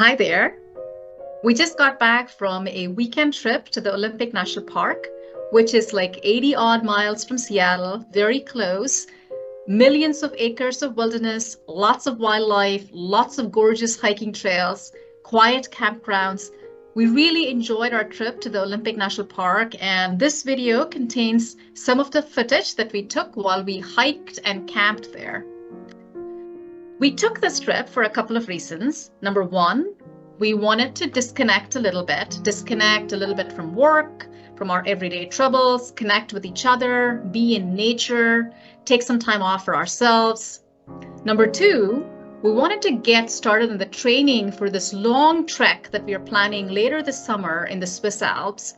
Hi there. We just got back from a weekend trip to the Olympic National Park, which is like 80 odd miles from Seattle, very close. Millions of acres of wilderness, lots of wildlife, lots of gorgeous hiking trails, quiet campgrounds. We really enjoyed our trip to the Olympic National Park, and this video contains some of the footage that we took while we hiked and camped there. We took this trip for a couple of reasons. Number one, we wanted to disconnect a little bit from work, from our everyday troubles, connect with each other, be in nature, take some time off for ourselves. Number two, we wanted to get started in the training for this long trek that we are planning later this summer in the Swiss Alps.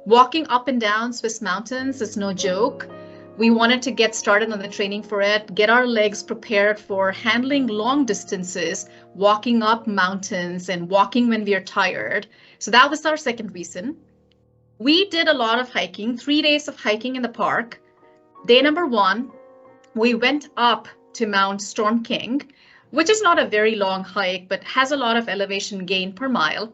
Walking up and down Swiss mountains is no joke. We wanted to get started on the training for it, get our legs prepared for handling long distances, walking up mountains and walking when we are tired. So that was our second reason. We did a lot of hiking, 3 days of hiking in the park. Day number one, we went up to Mount Storm King, which is not a very long hike, but has a lot of elevation gain per mile.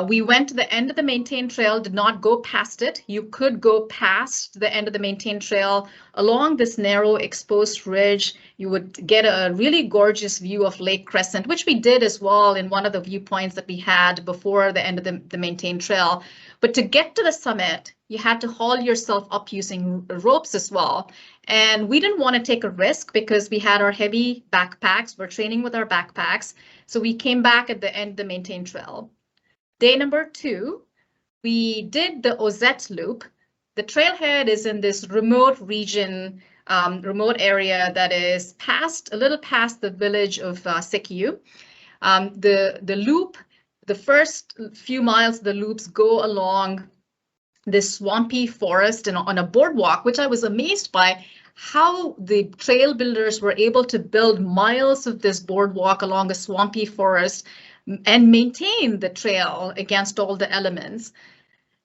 We went to the end of the maintained trail, did not go past it. You could go past the end of the maintained trail along this narrow exposed ridge. You would get a really gorgeous view of Lake Crescent, which we did as well in one of the viewpoints that we had before the end of the maintained trail. But to get to the summit, you had to haul yourself up using ropes as well. And we didn't want to take a risk because we had our heavy backpacks. We're training with our backpacks. So we came back at the end of the maintained trail. Day number two, we did the Ozette Loop. The trailhead is in this remote region, remote area that is a little past the village of Sikiu. The loop, the first few miles of the loops go along this swampy forest and on a boardwalk, which I was amazed by how the trail builders were able to build miles of this boardwalk along a swampy forest and maintain the trail against all the elements.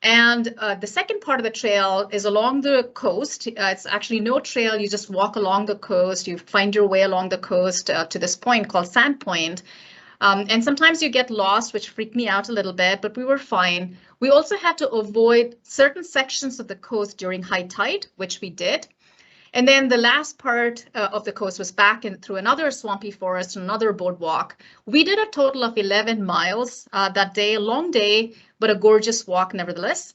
And the second part of the trail is along the coast. It's actually no trail. You just walk along the coast. You find your way along the coast to this point called Sand Point. And sometimes you get lost, which freaked me out a little bit, but we were fine. We also had to avoid certain sections of the coast during high tide, which we did. And then the last part of the coast was back through another swampy forest, another boardwalk. We did a total of 11 miles that day, a long day, but a gorgeous walk nevertheless.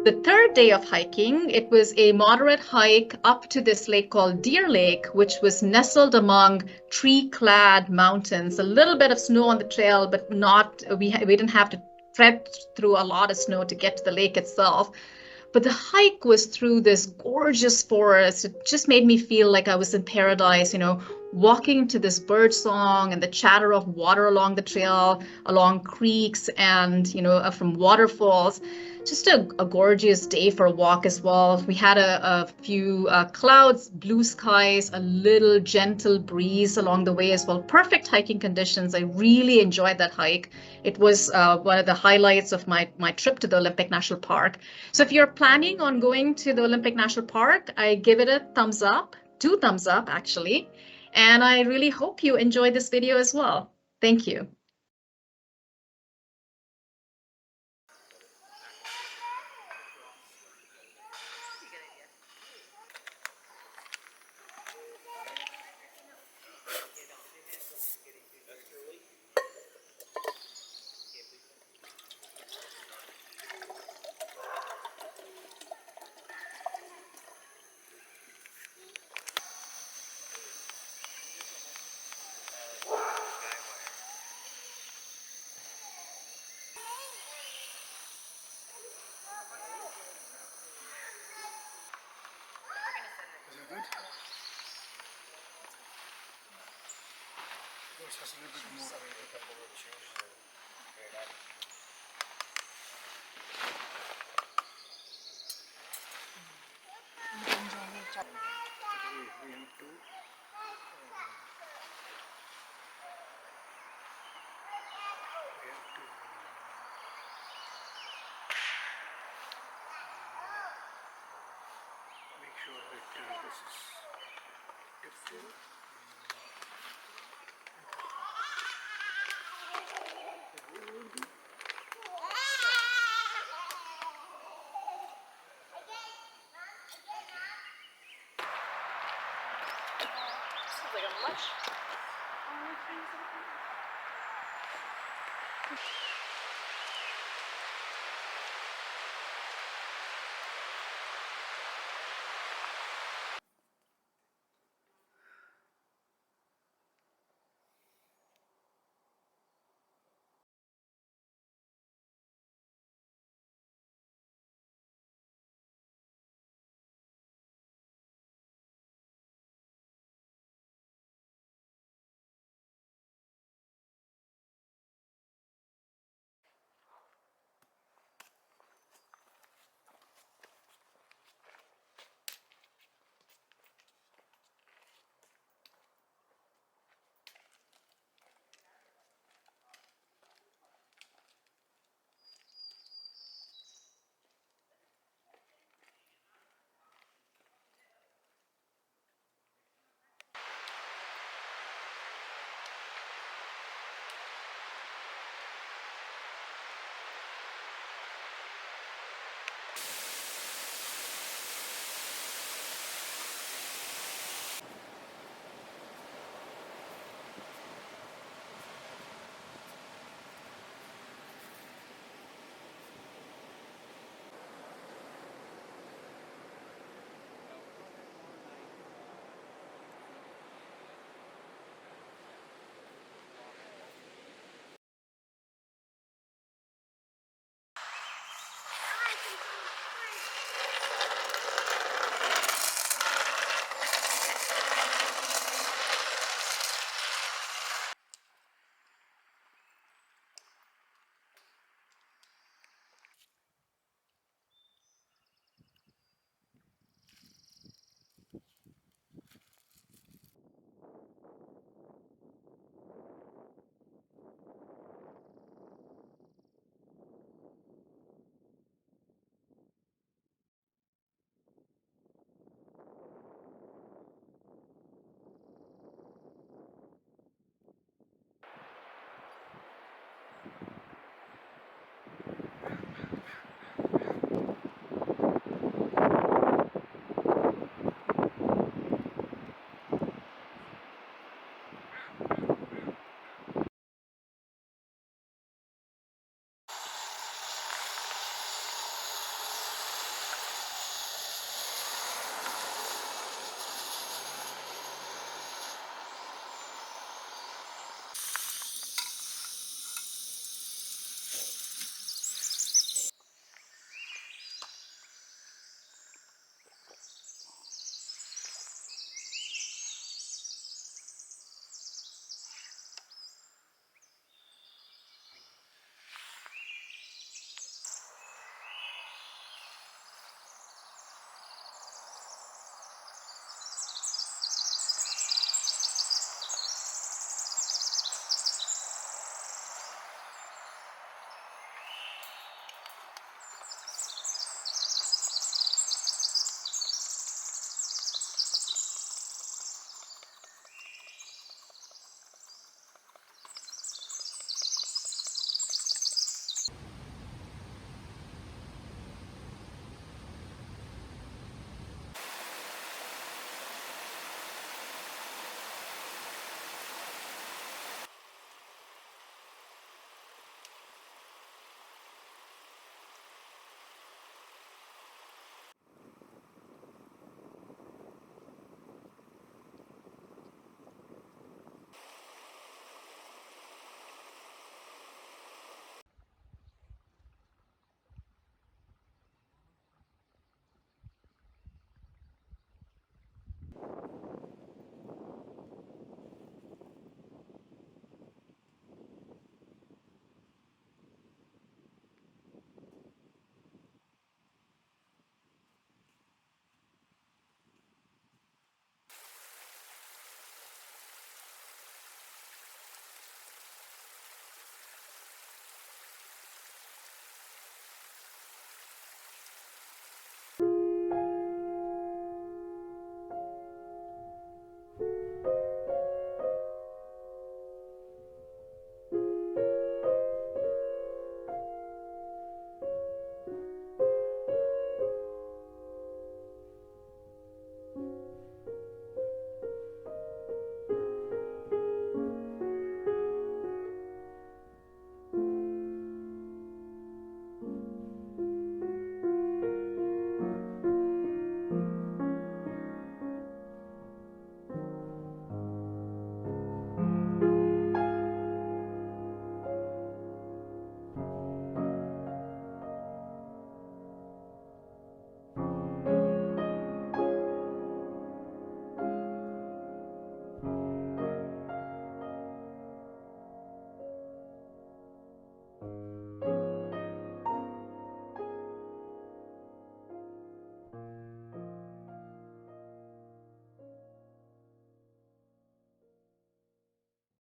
The third day of hiking, it was a moderate hike up to this lake called Deer Lake, which was nestled among tree-clad mountains. A little bit of snow on the trail, but we didn't have to tread through a lot of snow to get to the lake itself. But the hike was through this gorgeous forest. It just made me feel like I was in paradise, walking to this bird song and the chatter of water along the trail, along creeks and, from waterfalls. Just a gorgeous day for a walk as well. We had a few clouds, blue skies, a little gentle breeze along the way as well. Perfect hiking conditions. I really enjoyed that hike. It was one of the highlights of my trip to the Olympic National Park. So if you're planning on going to the Olympic National Park, I give it a thumbs up, 2 thumbs up actually. And I really hope you enjoyed this video as well. Thank you. Just a little bit more. We have to make sure that this is different. like a much.